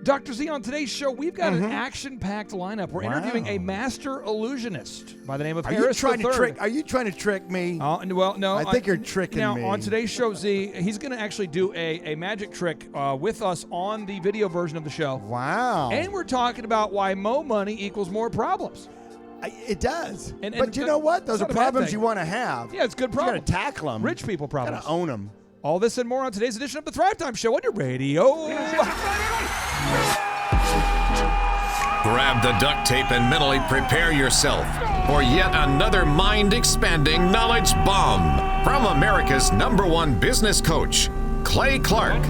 Dr. Z, on today's show, we've got an action-packed lineup. We're interviewing a master illusionist by the name of Harris III. Are you trying to trick me? Well, no. I think you're tricking me. Now, on today's show, Z, he's going to actually do a magic trick with us on the video version of the show. Wow. And we're talking about why mo money equals more problems. It does. But you know what? Those are problems you want to have. Yeah, it's good problems. You got to tackle them. Rich people problems. Got to own them. All this and more on today's edition of the Thrive Time Show on your radio. Grab the duct tape and mentally prepare yourself for yet another mind-expanding knowledge bomb from America's #1 business coach, Clay Clark.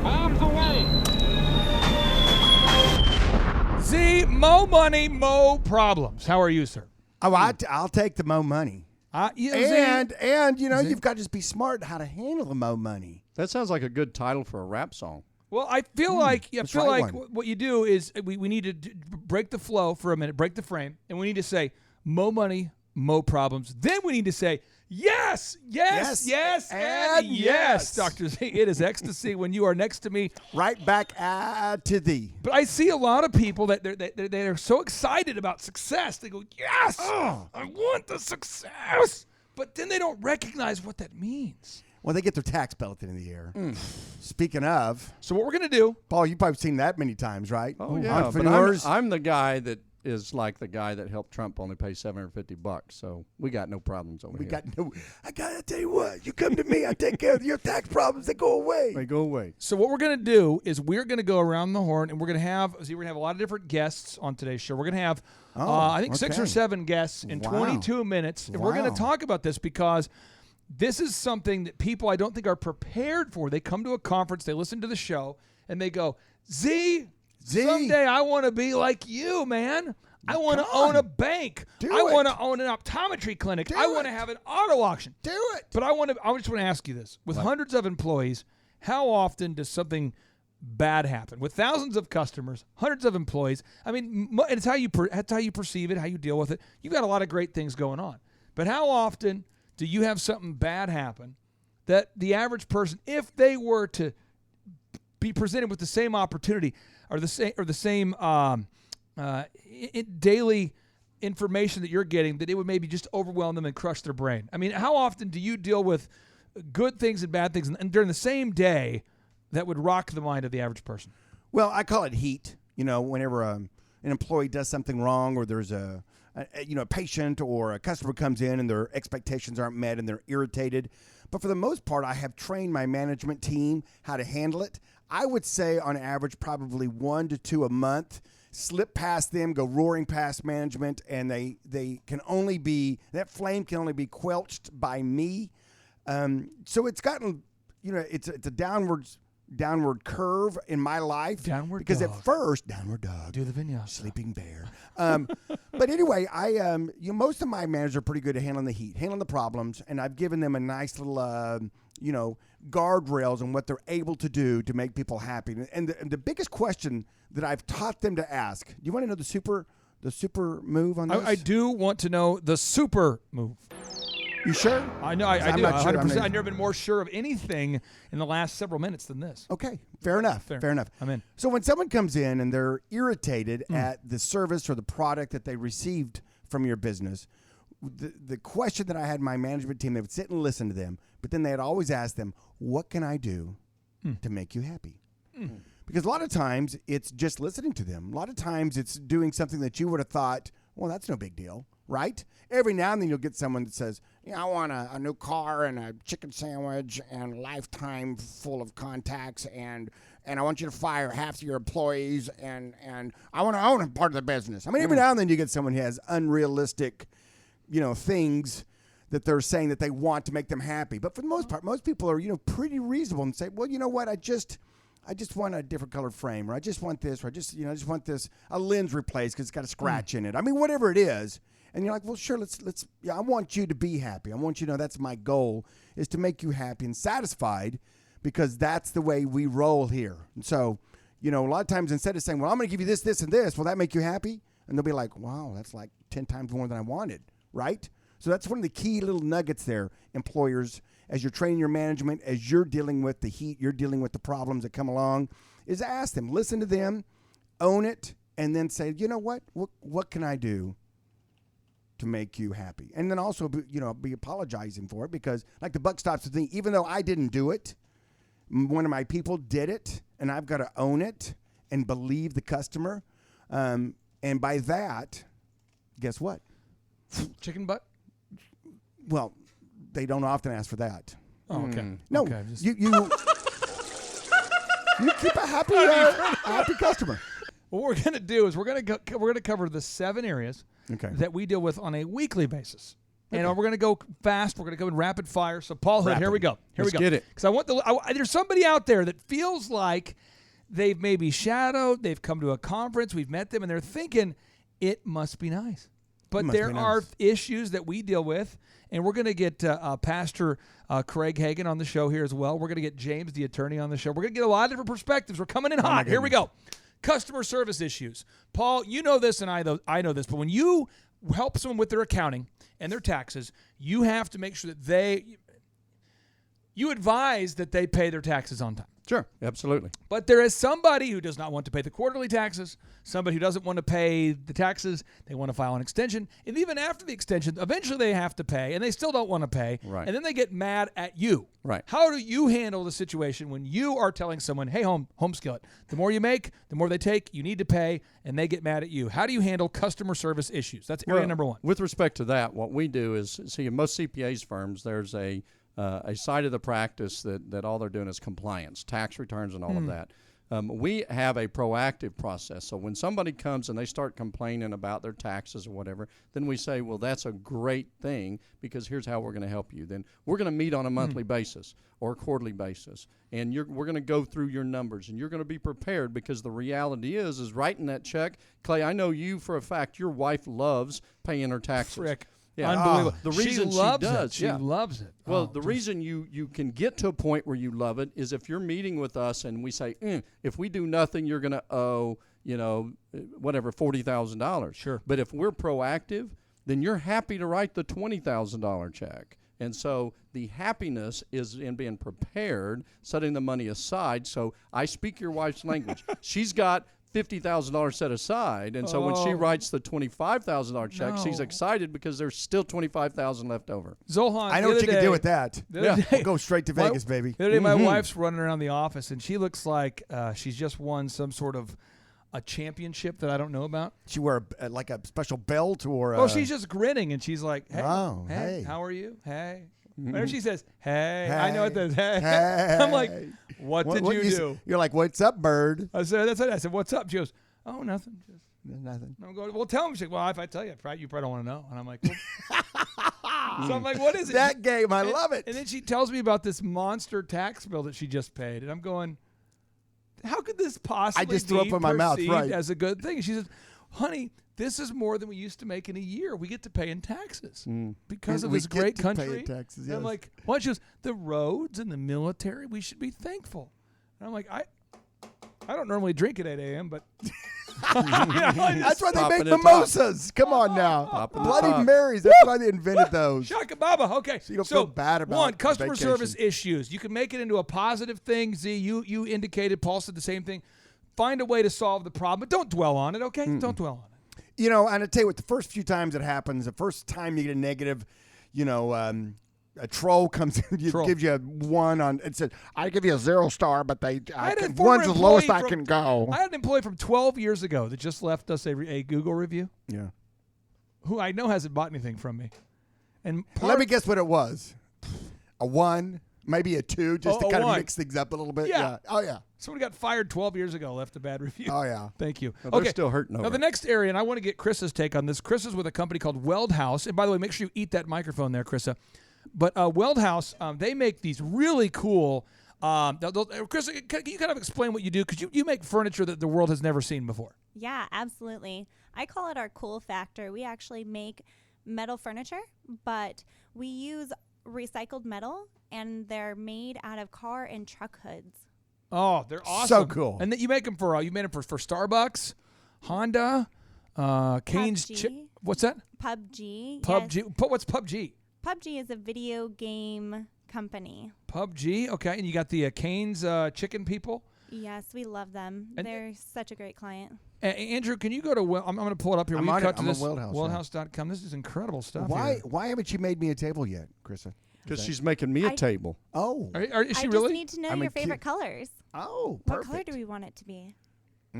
Bombs away. Z, mo money, mo problems. How are you, sir? Oh, I'll take the mo money. And you know, you've got to just be smart how to handle the mo money. That sounds like a good title for a rap song. Well, I feel like what you do is we need to break the flow for a minute, break the frame, and we need to say mo money, mo problems. Then we need to say yes, and yes. Dr. Z, it is ecstasy when you are next to me. Right back to thee. But I see a lot of people that they're so excited about success. They go, yes, I want the success. But then they don't recognize what that means. Well, they get their tax bill at the end of the year. Speaking of. So what we're going to do. Paul, you've probably seen that many times, right? Oh, yeah. But I'm the guy that is like the guy that helped Trump only pay $750. So we got no problems over here. I got to tell you what. You come to me, I take care of your tax problems. They go away. They go away. So what we're going to do is we're going to go around the horn, and we're going to have a lot of different guests on today's show. We're going to have, I think, 6 or 7 guests in 22 minutes. And we're going to talk about this because this is something that people I don't think are prepared for. They come to a conference, they listen to the show, and they go, Z, someday I want to be like you, man. I want to own a bank. I want to own an optometry clinic. I want to have an auto auction. Do it. But I just want to ask you this. With hundreds of employees, how often does something bad happen? With thousands of customers, hundreds of employees, I mean, and it's how you perceive it, how you deal with it. You've got a lot of great things going on. But how often do you have something bad happen that the average person, if they were to be presented with the same opportunity or the same daily information that you're getting, that it would maybe just overwhelm them and crush their brain? I mean, how often do you deal with good things and bad things and during the same day that would rock the mind of the average person? Well, I call it heat. You know, whenever an employee does something wrong, or there's a patient or a customer comes in and their expectations aren't met and they're irritated. But for the most part, I have trained my management team how to handle it. I would say on average, probably 1 to 2 a month, slip past them, go roaring past management, and they can only be, that flame can only be quelched by me. So it's gotten, it's a downward curve in my life. Downward because dog. At first, downward dog. Do the vinyasa. Sleeping bear. But anyway, most of my managers are pretty good at handling the heat, handling the problems, and I've given them a nice little, guardrails on what they're able to do to make people happy. And the biggest question that I've taught them to ask, do you want to know the super move on this? I do want to know the super move. You sure? I know. I do. Not sure. 100%. I've never been more sure of anything in the last several minutes than this. Okay. Fair enough. Fair enough. I'm in. So when someone comes in and they're irritated at the service or the product that they received from your business, the question that I had my management team, they would sit and listen to them, but then they'd always ask them, what can I do to make you happy? Because a lot of times it's just listening to them. A lot of times it's doing something that you would have thought, well, that's no big deal, right? Every now and then you'll get someone that says, I want a new car and a chicken sandwich and a lifetime full of contacts and I want you to fire half of your employees and I want to own a part of the business. I mean, every now and then you get someone who has unrealistic, things that they're saying that they want to make them happy. But for the most part, most people are, pretty reasonable and say, well, you know what, I just want a different colored frame, or I just want this, or I just want this, a lens replaced because it's got a scratch in it. I mean, whatever it is. And you're like, well, sure, I want you to be happy. I want you to know that's my goal, is to make you happy and satisfied, because that's the way we roll here. And so, a lot of times instead of saying, well, I'm going to give you this, this, and this, will that make you happy? And they'll be like, wow, that's like 10 times more than I wanted, right? So that's one of the key little nuggets there, employers, as you're training your management, as you're dealing with the heat, you're dealing with the problems that come along, is ask them, listen to them, own it, and then say, you know what can I do to make you happy? And then also, be apologizing for it, because like the buck stops with me. Even though I didn't do it, one of my people did it, and I've got to own it and believe the customer. And by that, guess what? Chicken butt? Well, they don't often ask for that. Oh, okay. No, okay, you keep a happy customer. What we're going to do is we're going to cover the 7 areas that we deal with on a weekly basis. And we're going to go fast. We're going to go in rapid fire. So, Paul Hood, here we go. Let's get it. Because there's somebody out there that feels like they've maybe shadowed, they've come to a conference, we've met them, and they're thinking, it must be nice. But there are issues that we deal with, and we're going to get Pastor Craig Hagan on the show here as well. We're going to get James, the attorney, on the show. We're going to get a lot of different perspectives. We're coming in hot. Here we go. Customer service issues. Paul, you know this, and I know this, but when you help someone with their accounting and their taxes, you have to make sure that you advise that they pay their taxes on time. Sure, absolutely. But there is somebody who does not want to pay the quarterly taxes, somebody who doesn't want to pay the taxes, they want to file an extension, and even after the extension, eventually they have to pay, and they still don't want to pay, and then they get mad at you. Right. How do you handle the situation when you are telling someone, hey, home skillet, the more you make, the more they take, you need to pay, and they get mad at you? How do you handle customer service issues? That's area number 1. With respect to that, what we do is, see, in most CPAs firms, there's a side of the practice that all they're doing is compliance, tax returns, and all of that. We have a proactive process. So when somebody comes and they start complaining about their taxes or whatever, then we say, well, that's a great thing, because here's how we're going to help you. Then we're going to meet on a monthly basis or a quarterly basis, and we're going to go through your numbers, and you're going to be prepared, because the reality is writing that check. Clay, I know you for a fact, your wife loves paying her taxes. Frick. Yeah. Unbelievable. The reason she loves does, it. She loves it. Well, the reason you can get to a point where you love it is if you're meeting with us and we say, if we do nothing, you're going to owe, whatever, $40,000. Sure. But if we're proactive, then you're happy to write the $20,000 check. And so the happiness is in being prepared, setting the money aside. So I speak your wife's language. She's got $50,000 set aside, and so when she writes the $25,000 check, she's excited because there's still $25,000 left over. Zohan, I know what you can do with that. We'll go straight to Vegas, baby. The other day, my wife's running around the office, and she looks like she's just won some sort of a championship that I don't know about. She wear like a special belt, or well, she's just grinning, and she's like, "Hey, hey, how are you? Hey." Whenever she says, hey, I know what that is. Hey. I'm like, what did you do? You're like, what's up, bird? I said, that's it. I said, what's up? She goes, oh, nothing. Just nothing. I'm going, well, tell him. She's like, well, if I tell you, you probably don't want to know. And I'm like, well. So I'm like, what is it? That game, I love it. And then she tells me about this monster tax bill that she just paid. And I'm going, how could this possibly I just threw up in my mouth, right, as a good thing? And she says, honey, this is more than we used to make in a year. We get to pay in taxes because of this great country. Taxes, yes. I'm like, well, she goes, the roads and the military, we should be thankful. And I'm like, I don't normally drink at 8 a.m., but that's why they make mimosas. Come on now. Bloody Marys. That's why they invented those. Shaka Baba. Okay. So you don't feel bad about one, customer vacation. service issues. You can make it into a positive thing. Z, you indicated, Paul said the same thing. Find a way to solve the problem, but don't dwell on it, okay? Don't dwell on it. And I tell you what, the first few times it happens, the first time you get a negative, a troll comes in, gives you a 1 on, it says, I give you a 0 star, but one's the lowest I can go. I had an employee from 12 years ago that just left us a Google review. Yeah. Who I know hasn't bought anything from me. And let me guess what it was. A 1, maybe a 2, just to kind of mix things up a little bit. Yeah. Oh, yeah. Someone got fired 12 years ago, left a bad review. Oh, yeah. Thank you. Well, they're still hurting over. Now, the next area, and I want to get Chris's take on this. Chris is with a company called Weld House. And by the way, make sure you eat that microphone there, Chrissa. But Weld House, they make these really cool. Chris, can you kind of explain what you do? Because you make furniture that the world has never seen before. Yeah, absolutely. I call it our cool factor. We actually make metal furniture, but we use recycled metal, and they're made out of car and truck hoods. Oh, they're awesome. So cool. And you make them for Starbucks, Honda, Cane's. What's that? PUBG. PUBG. Yes. What's PUBG? PUBG is a video game company. PUBG. Okay. And you got the Cane's chicken people. Yes, we love them. And They're such a great client. Andrew, can you go to I'm going to pull it up here. I'm We on it. cut to I'm on this Wildhouse, Wildhouse.com. This is incredible stuff. Why here. why haven't you made me a table yet, Krista? Because she's making me a table. Oh. Is she I really? just need to know I'm your a kid. favorite colors. Oh, What perfect. color do we want it to be?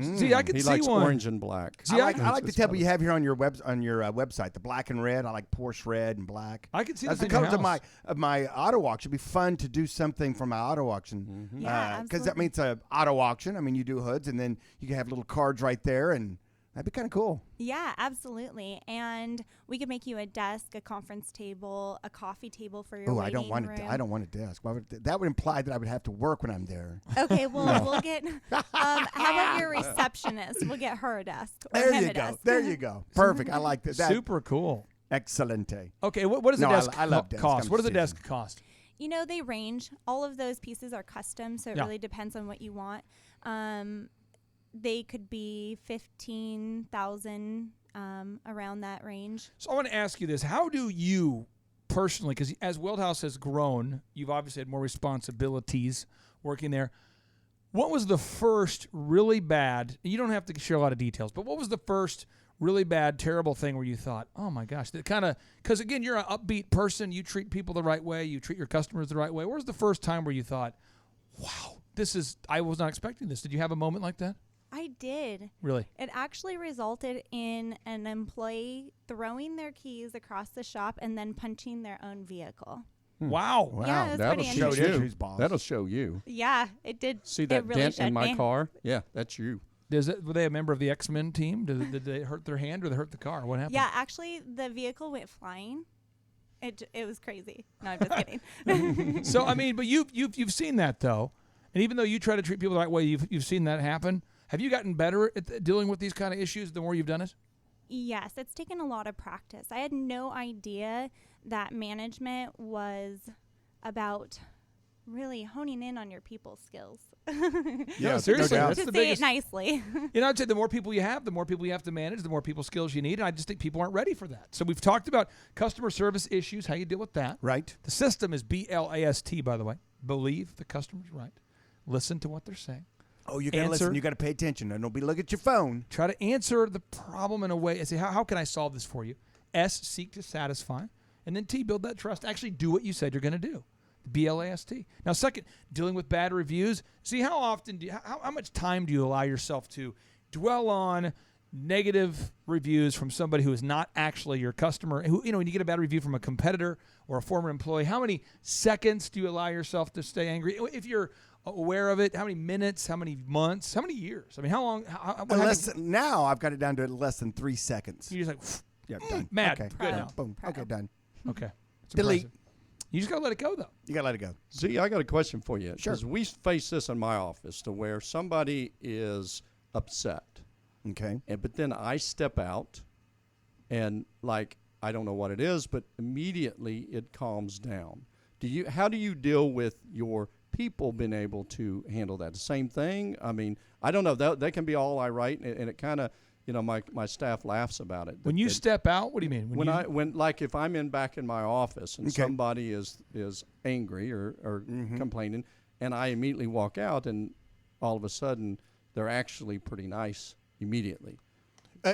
See, I can He see likes one. orange and black. See, I like the It's table you colors. have here on your website, the black and red. I like Porsche red and black. I can see That's this the in your colors house. of my auto auction. It'd be fun to do something from my auto auction. Yeah, Because that absolutely. means it's an auto auction. I mean, you do hoods, and then you can have little cards right there, and that'd be kind of cool. Yeah, absolutely. And we could make you a desk, a conference table, a coffee table for your Oh, waiting I don't want room. it. I don't want a desk. That would imply that I would have to work when I'm there. Okay, well, we'll get. How about your receptionist? We'll get her a desk. Or There him you a go. desk. There you go. Perfect. I like that. Super cool. Excelente. Okay, what does the No, I- desk I love desk. cost? I'm What does the serious. desk cost? You know, they range. All of those pieces are custom, so it Yeah. really depends on what you want. They could be 15,000 around that range. So I want to ask you this. How do you personally, because as Wildhouse has grown, you've obviously had more responsibilities working there. What was the first really bad, you don't have to share a lot of details, but what was the first really bad, terrible thing where you thought, oh my gosh, that kind of, because again, you're an upbeat person, you treat people the right way, you treat your customers the right way. Where was the first time where you thought, wow, I was not expecting this? Did you have a moment like that? I did. Really? It actually resulted in an employee throwing their keys across the shop and then punching their own vehicle. Wow. Yeah, it was That'll pretty show interesting. you. Who's boss? That'll show you. Yeah, it did. See it that really dent in showed my me. car? Yeah, that's you. Were they a member of the X-Men team? Did they hurt their hand or they hurt the car? What happened? Yeah, actually, the vehicle went flying. It was crazy. No, I'm just kidding. So I mean, but you've seen that though, and even though you try to treat people the right way, you've seen that happen. Have you gotten better at dealing with these kind of issues the more you've done it? Yes, it's taken a lot of practice. I had no idea that management was about really honing in on your people skills. Yeah, seriously, doubt. that's to the say biggest. it nicely. You know, I'd say the more people you have to manage, the more people skills you need, and I just think people aren't ready for that. So we've talked about customer service issues, how you deal with that. Right. The system is BLAST, by the way. Believe the customer's right. Listen to what they're saying. Oh, you got to Answer. listen. You got to pay attention. Don't be looking at your phone. Try to answer the problem in a way and say, how can I solve this for you? S, seek to satisfy. And then T, build that trust. Actually do what you said you're going to do. BLAST. Now, second, dealing with bad reviews. See, how often how much time do you allow yourself to dwell on negative reviews from somebody who is not actually your customer? Who, when you get a bad review from a competitor or a former employee, how many seconds do you allow yourself to stay angry? If you're aware of it, how many minutes, how many months, how many years? I mean, how long? Now I've got it down to less than 3 seconds. You're just Yeah, done. mad. Okay. Good. Done. Boom. Okay, done. Okay. It's Delete. impressive. You just got to let it go, though. You got to let it go. Z, I got a question for you. Sure. Because we face this in my office to where somebody is upset, Okay. but then I step out and I don't know what it is, but immediately it calms down. How do you deal with your people being able to handle that? The same thing? I mean, I don't know. They can be all irate, and it kind of, my staff laughs about it. When you step out, what do you mean? If I'm back in my office and somebody is angry or complaining, and I immediately walk out, and all of a sudden they're actually pretty nice immediately.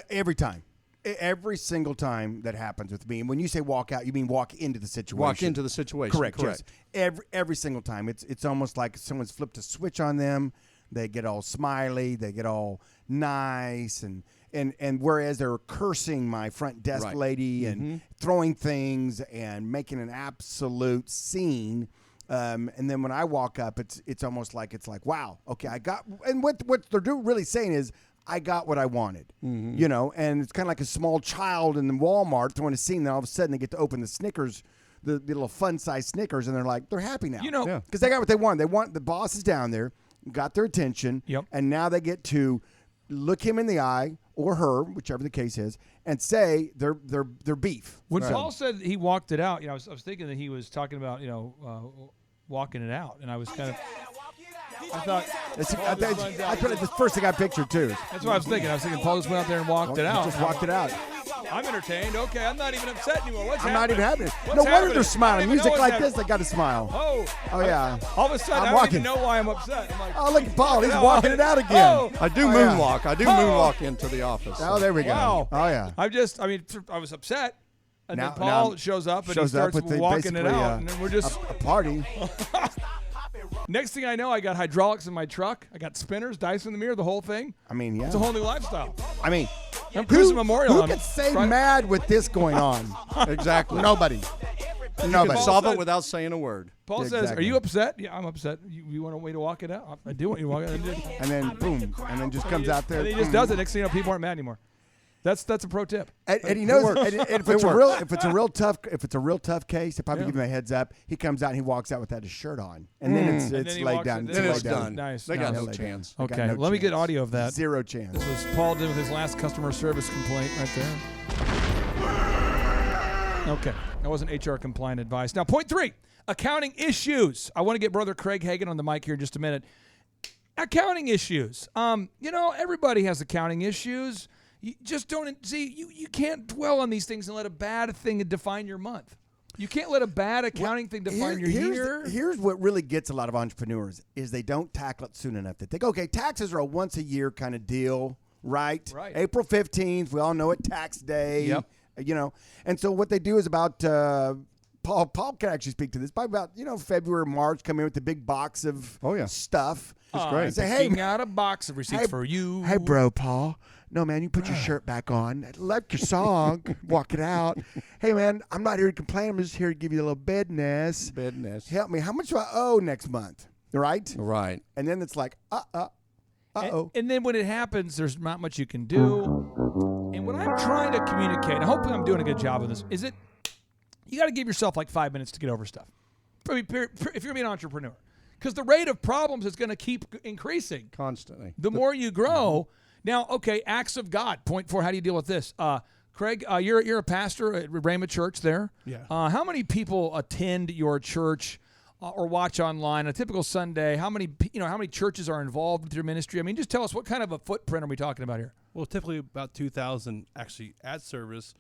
Every time. Every single time that happens with me. And when you say walk out, you mean walk into the situation. Walk into the situation. Correct. Yes. Every single time. It's almost like someone's flipped a switch on them. They get all smiley. They get all nice. And whereas they're cursing my front desk lady and throwing things and making an absolute scene. And then when I walk up, it's almost like wow, okay, I got. And what they're really saying is, I got what I wanted, and it's kind of like a small child in the Walmart throwing a scene. Then all of a sudden they get to open the Snickers, the little fun-size Snickers, and they're happy now. Because they got what they wanted. They want the boss is down there, got their attention, and now they get to look him in the eye or her, whichever the case is, and say their beef. When Paul said he walked it out, I was thinking that he was talking about walking it out, and I was kind of. I thought that's the first thing I pictured too. That's what I was thinking. I was thinking Paul just went out there and walked it out. Just walked it out. I'm entertained. Okay, I'm not even upset anymore. What's I'm happening? not even happy. What's No wonder happening? they're I smiling. don't even Music know like what's this, they got to smile. Oh, Yeah. all of a sudden, I'm I don't walking. even know why I'm upset. I'm like, Oh, look at Paul. He's Oh, walking it out again. oh. I do Oh, yeah. moonwalk. I do moonwalk into the office. Oh, there we go. Wow. Oh, yeah. I mean, I was upset. And Now- then Paul now shows up and shows he up starts with the- walking it basically, out. And then we're just, a party. next thing I know, I got hydraulics in my truck. I got spinners, dice in the mirror, the whole thing. I mean, yeah. It's a whole new lifestyle. I mean, I'm cruising Memorial. who on could stay Friday. mad with this going on? Exactly. Nobody. You Nobody. can solve said- it without saying a word. Paul says, Exactly. "Are you upset?" Yeah, I'm upset. You want me to walk it out? I do want you to walk it out. And then boom, and then just comes out there. And he just does it. Next thing you know, people aren't mad anymore. That's a pro tip. And he knows. And if it's It a real tough case, they probably Yeah. give him a heads up. He comes out and he walks out without his shirt on, and then And it's then he laid walks down. in, Then laid it's down. done. Nice. They got Nice. no chance. They got Okay, no let me get chance. audio of that. Zero chance. This was Paul did with his last customer service complaint right there. Okay, that wasn't HR compliant advice. Now, point 3, accounting issues. I want to get Brother Craig Hagan on the mic here in just a minute. Accounting issues. Everybody has accounting issues. You just don't see. You can't dwell on these things and let a bad thing define your month. You can't let a bad accounting thing define your year. Here's what really gets a lot of entrepreneurs is they don't tackle it soon enough. They think, okay, taxes are a once a year kind of deal, right? Right. April 15th, we all know it, tax day. Yep. And so what they do is about Paul can actually speak to this. By about February, March, come in with the big box of stuff. It's great. And say, hey, picking out a box of receipts for you. Hey, bro, Paul. No, man, you put your shirt back on. I like your song. Walk it out. Hey, man, I'm not here to complain. I'm just here to give you a little business. Help me. How much do I owe next month? Right? Right. And then it's like, uh-oh. And then when it happens, there's not much you can do. And what I'm trying to communicate, and hopefully I'm doing a good job of this, is that you got to give yourself like 5 minutes to get over stuff. If you're going to be an entrepreneur. Because the rate of problems is going to keep increasing. Constantly. The more you grow. Now, okay, acts of God. Point 4, how do you deal with this? Craig, you're a pastor at Rhema Church there. Yeah. How many people attend your church or watch online a typical Sunday? How many churches are involved with your ministry? I mean, just tell us, what kind of a footprint are we talking about here? Well, typically about 2,000 actually at service,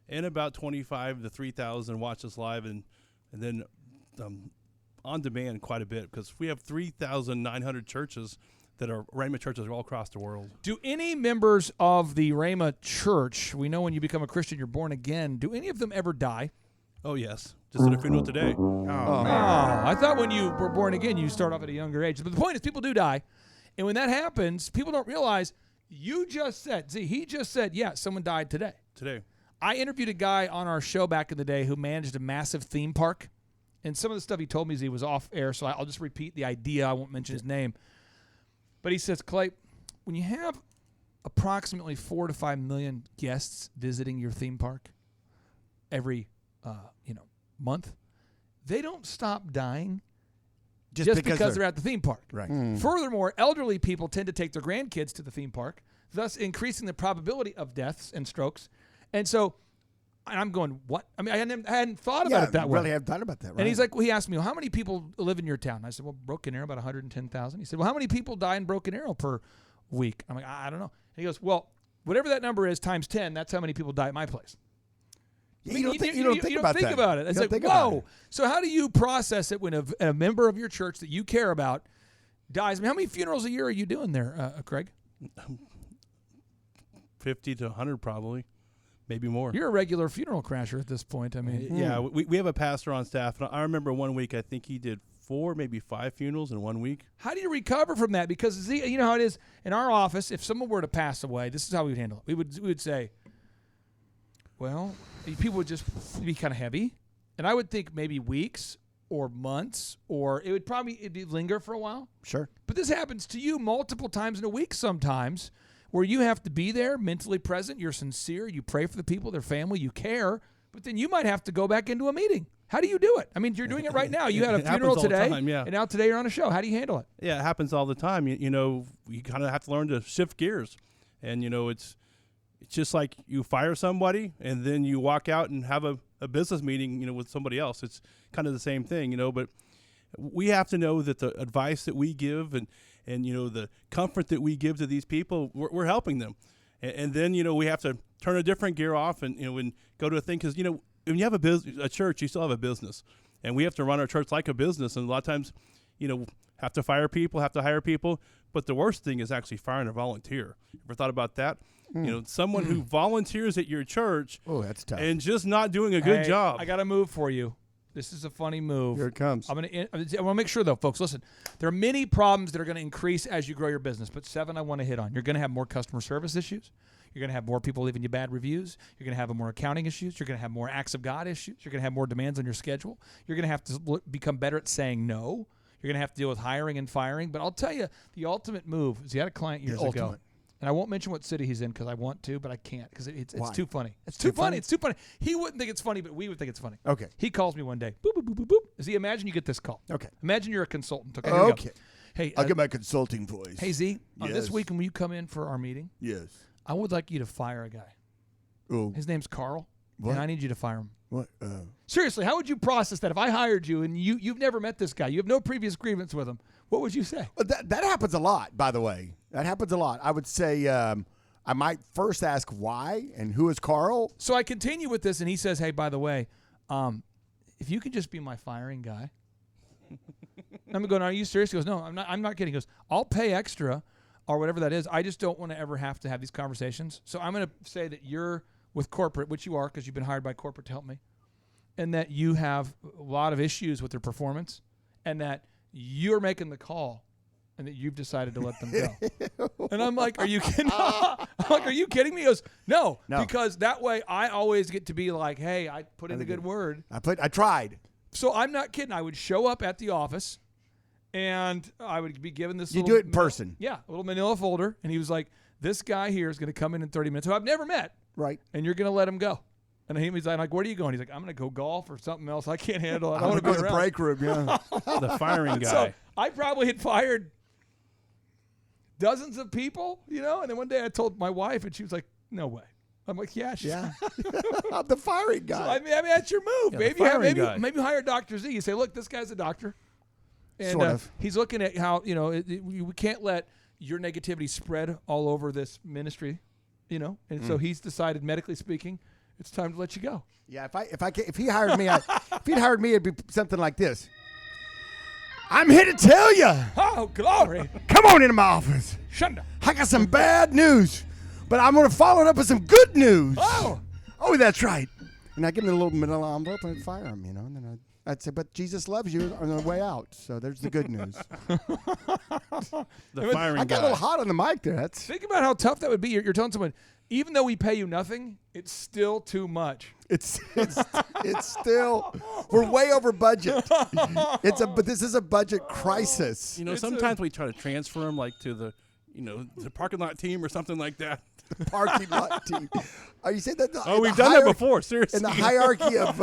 and about 25 to 3,000 watch us live, and then on demand quite a bit, because we have 3,900 churches that are Rhema churches all across the world. Do any members of the Rhema Church, we know when you become a Christian, you're born again, do any of them ever die? Oh, yes. Just at a funeral today. Oh, I thought when you were born again, you start off at a younger age. But the point is, people do die. And when that happens, people don't realize he just said, yeah, someone died today. I interviewed a guy on our show back in the day who managed a massive theme park. And some of the stuff he told me is he was off air, so I'll just repeat the idea. I won't mention his name. But he says, Clay, when you have approximately 4 to 5 million guests visiting your theme park every month, they don't stop dying just because they're at the theme park. Right. Furthermore, elderly people tend to take their grandkids to the theme park, thus increasing the probability of deaths and strokes. And so I'm going, what? I mean, I hadn't thought about it that way. Really haven't thought about that, right? And he's like, he asked me, well, how many people live in your town? I said, well, Broken Arrow, about 110,000. He said, well, how many people die in Broken Arrow per week? I'm like, I don't know. And he goes, well, whatever that number is times 10, that's how many people die at my place. Yeah, you don't think about it. It's like, whoa. So how do you process it when a member of your church that you care about dies? I mean, how many funerals a year are you doing there, Craig? 50 to 100 probably, maybe more. You're a regular funeral crasher at this point. I mean, Yeah, we have a pastor on staff, and I remember one week I think he did 4, maybe 5 funerals in 1 week. How do you recover from that? Because you know how it is in our office. If someone were to pass away, this is how we would handle it. We would say, well, people would just be kind of heavy, and I would think maybe weeks or months, or it'd be linger for a while. Sure. But this happens to you multiple times in a week sometimes, where you have to be there, mentally present, you're sincere, you pray for the people, their family, you care, but then you might have to go back into a meeting. How do you do it? I mean, you're doing it right now. You had a It funeral happens all the today, time, yeah. and now today you're on a show. How do you handle it? Yeah, it happens all the time. You kind of have to learn to shift gears, and it's just like you fire somebody and then you walk out and have a business meeting, with somebody else. It's kind of the same thing, but we have to know that the advice that we give and the comfort that we give to these people, we're helping them. And then, we have to turn a different gear off and and go to a thing, because when you have a church, you still have a business, and we have to run our church like a business, and a lot of times have to fire people, have to hire people, but the worst thing is actually firing a volunteer. Ever thought about that? Someone who volunteers at your church, that's tough, and just not doing a good job. I got a move for you. This is a funny move. Here it comes. I want to make sure, though, folks, listen. There are many problems that are going to increase as you grow your business, but 7 I want to hit on. You're going to have more customer service issues. You're going to have more people leaving you bad reviews. You're going to have more accounting issues. You're going to have more acts of God issues. You're going to have more demands on your schedule. You're going to have to become better at saying no. You're going to have to deal with hiring and firing. But I'll tell you, the ultimate move is, he had a client years ago. And I won't mention what city he's in because I want to, but I can't because it's too funny. It's too funny. It's too funny. He wouldn't think it's funny, but we would think it's funny. Okay. He calls me one day. Boop, boop, boop, boop, boop. See, imagine you get this call. Okay. Imagine you're a consultant. Okay. Okay. Hey, I'll get my consulting voice. Hey, Z, Yes. this week when you come in for our meeting, Yes. I would like you to fire a guy. Oh. His name's Carl, What? and I need you to fire him. What? Seriously, how would you process that if I hired you and you've never met this guy? You have no previous grievance with him. What would you say? That happens a lot, by the way. That happens a lot. I would say I might first ask why and who is Carl. So I continue with this, and he says, hey, by the way, if you could just be my firing guy. I'm going, are you serious? He goes, no, I'm not kidding. He goes, I'll pay extra or whatever that is. I just don't want to ever have to have these conversations. So I'm going to say that you're with corporate, which you are because you've been hired by corporate to help me, and that you have a lot of issues with their performance, and that you're making the call, and that you've decided to let them go. And I'm like, are you kidding? I'm like, are you kidding me? He goes, no, because that way I always get to be like, hey, I put in a good word. I tried. So I'm not kidding. I would show up at the office, and I would be given this. You do it in person. Yeah, a little manila folder, and he was like, this guy here is going to come in 30 minutes, who I've never met. Right. And you're going to let him go. And he's like, where are you going? He's like, I'm going to go golf or something else. I can't handle it. I want to go to the break room. Yeah. The firing guy. So I probably had fired dozens of people, and then one day I told my wife, and she was like, no way. I'm like, yeah. I'm the firing guy. So, I mean, that's your move. Yeah, maybe hire Dr. Z. You say, look, this guy's a doctor. And sort of. He's looking at how, we can't let your negativity spread all over this ministry, And so he's decided, medically speaking, it's time to let you go. Yeah, if he hired me, if he'd hired me, it'd be something like this. I'm here to tell you. Oh, glory. Come on into my office. Shunda. I got some bad news, but I'm going to follow it up with some good news. Oh, that's right. And I give him a little manila envelope and I'd fire him, and then I'd say, but Jesus loves you on the way out. So there's the good news. The firing I got guy. a little hot on the mic there. Think about how tough that would be. You're telling someone, even though we pay you nothing, it's still too much. It's still, we're way over budget. But this is a budget crisis. Sometimes we try to transfer them like to the, the parking lot team or something like that. The parking lot team. Are you saying that? We've done that before. Seriously. In the hierarchy of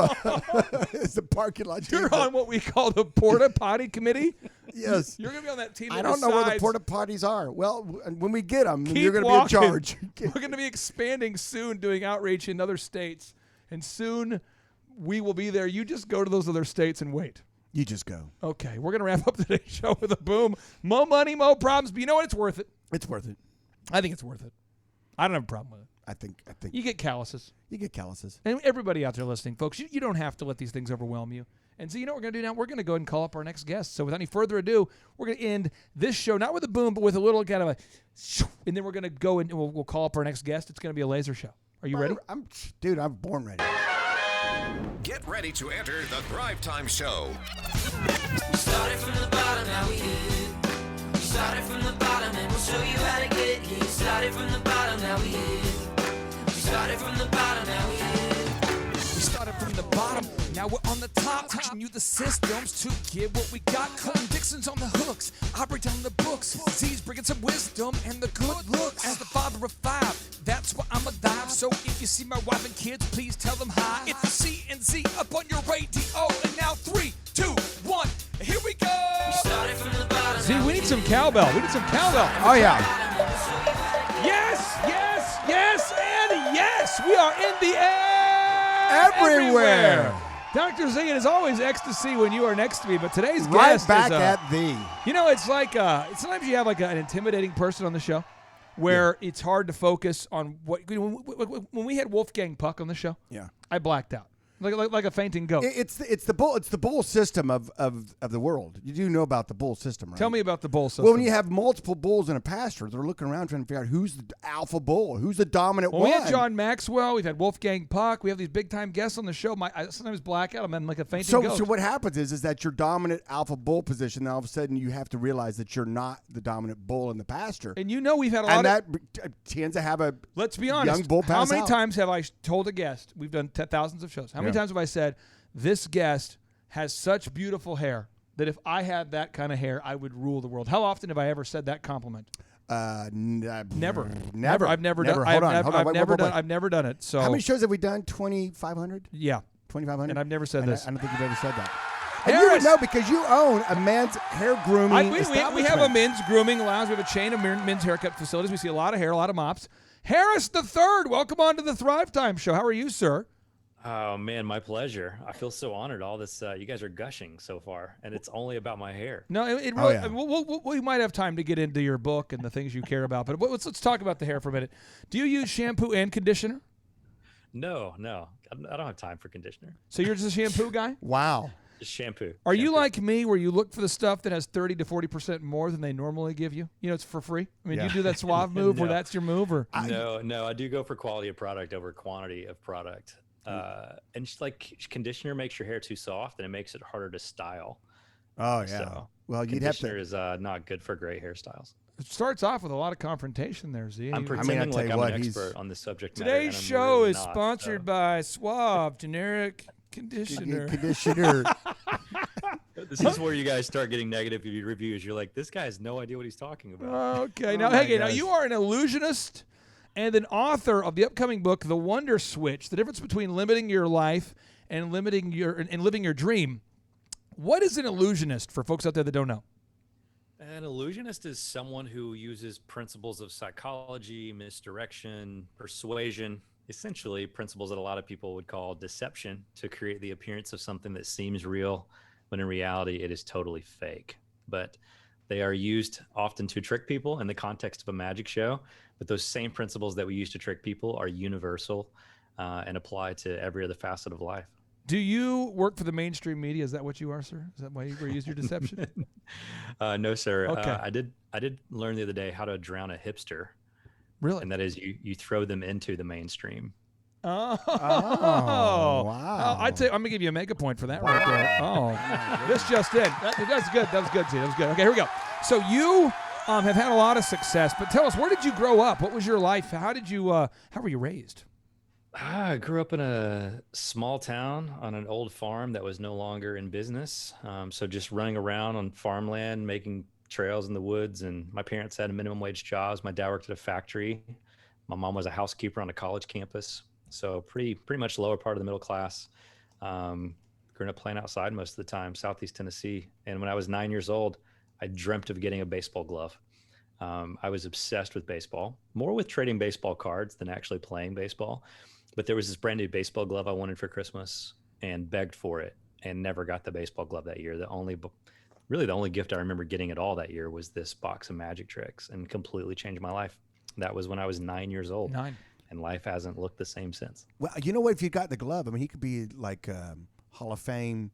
is the parking lot team. You're on what we call the porta potty committee. Yes. You're going to be on that team. I don't know where the porta potties are. Well, when we get them, Keep you're going to walking. be in charge. We're going to be expanding soon, doing outreach in other states, and soon we will be there. You just go to those other states and wait. You just go. Okay, we're going to wrap up today's show with a boom. Mo money, mo problems, but you know what? It's worth it. It's worth it. I think it's worth it. I don't have a problem with it. I think You get calluses. you get calluses. And everybody out there listening, folks, you don't have to let these things overwhelm you. And so you know what we're going to do now? We're going to go ahead and call up our next guest. So without any further ado, we're going to end this show, not with a boom, but with a little kind of a, and then we're going to go and we'll call up our next guest. It's going to be a laser show. Are you ready? I'm born ready. Get ready to enter the Thrive Time Show. We started from the bottom, now we hit. We started from the bottom, and we'll show you how to get here. Started from the bottom, now we hit. We started from the bottom, now we hit. We started from the bottom, now we're on the top. Teaching you the systems to get what we got. Colton Dixon's on the hooks, I break down the books. Z's bringing some wisdom and the good looks. As the father of 5, that's why I'm a dive. So if you see my wife and kids, please tell them hi. It's the C&Z up on your radio. And now 3, 2, 1, here we go. We started from the bottom. See, we need some cowbell. We need some cowbell. Oh yeah. Yes, yes, yes, and yes. We are in the air. Everywhere. Dr. Z, it is always ecstasy when you are next to me, but today's Right guest back is at thee. it's like sometimes you have like an intimidating person on the show where it's hard to focus on what. When we had Wolfgang Puck on the show, I blacked out. Like a fainting goat. It's the bull system of the world. You do know about the bull system, right? Tell me about the bull system. Well, when you have multiple bulls in a pasture, they're looking around trying to figure out who's the alpha bull, who's the dominant one. We had John Maxwell. We've had Wolfgang Puck. We have these big time guests on the show. I sometimes black out. I'm in like a fainting goat. So what happens is that your dominant alpha bull position, then all of a sudden you have to realize that you're not the dominant bull in the pasture. And we've had a lot of that tends to have a let's be honest. Young bull pass How many out. times have I told a guest? We've done thousands of shows. How many times have I said, this guest has such beautiful hair that if I had that kind of hair, I would rule the world? How often have I ever said that compliment? Never. I've never done it. So how many shows have we done? 2,500. Yeah, 2,500. and I've never said this. I don't think you've ever said that. And you would know because you own a men's hair grooming establishment. We have a men's grooming lounge. We have a chain of men's haircut facilities. We see a lot of hair, a lot of mops. Harris III, welcome on to the Thrive Time Show. How are you, sir? Oh man, my pleasure. I feel so honored. All this, you guys are gushing so far, and it's only about my hair. No, it really. We might have time to get into your book and the things you care about, but let's talk about the hair for a minute. Do you use shampoo and conditioner? No, I don't have time for conditioner. So you're just a shampoo guy? Wow. Just shampoo. Are you like me, where you look for the stuff that has 30 to 40% more than they normally give you? It's for free. I mean, do you do that suave move where that's your move, or no? I do go for quality of product over quantity of product. And just like conditioner makes your hair too soft and it makes it harder to style. Oh yeah. So well, you'd have to. Conditioner is not good for gray hairstyles. It starts off with a lot of confrontation there, Z. I'm pretending like I'm an expert on this subject matter. Today's show is sponsored by Suave Generic Conditioner. This is where you guys start getting negative reviews. You're like, this guy has no idea what he's talking about. Okay. Now you are an illusionist and an author of the upcoming book, The Wonder Switch, the difference between limiting your life and living your dream. What is an illusionist for folks out there that don't know? An illusionist is someone who uses principles of psychology, misdirection, persuasion, essentially principles that a lot of people would call deception, to create the appearance of something that seems real, when in reality it is totally fake. But they are used often to trick people in the context of a magic show. But those same principles that we use to trick people are universal and apply to every other facet of life. Do you work for the mainstream media? Is that what you are, sir? Is that why you use your deception? No, sir. Okay. I did learn the other day how to drown a hipster. Really? And that is you throw them into the mainstream. Oh, wow. I'm going to give you a mega point for that right there. Oh, this just in. That's good. That was good, Z. That was good. Okay, here we go. So you have had a lot of success, but tell us, where did you grow up? What was your life? How were you raised? I grew up in a small town on an old farm that was no longer in business. So just running around on farmland, making trails in the woods. And my parents had minimum wage jobs. My dad worked at a factory. My mom was a housekeeper on a college campus. So pretty much lower part of the middle class. Growing up playing outside most of the time, Southeast Tennessee. And when I was 9 years old, I dreamt of getting a baseball glove. I was obsessed with baseball, more with trading baseball cards than actually playing baseball. But there was this brand new baseball glove I wanted for Christmas and begged for it and never got the baseball glove that year. The only gift I remember getting at all that year was this box of magic tricks, and completely changed my life. That was when I was 9 years old. 9. And life hasn't looked the same since. Well, you know what? If you got the glove, I mean, he could be like Hall of Fame,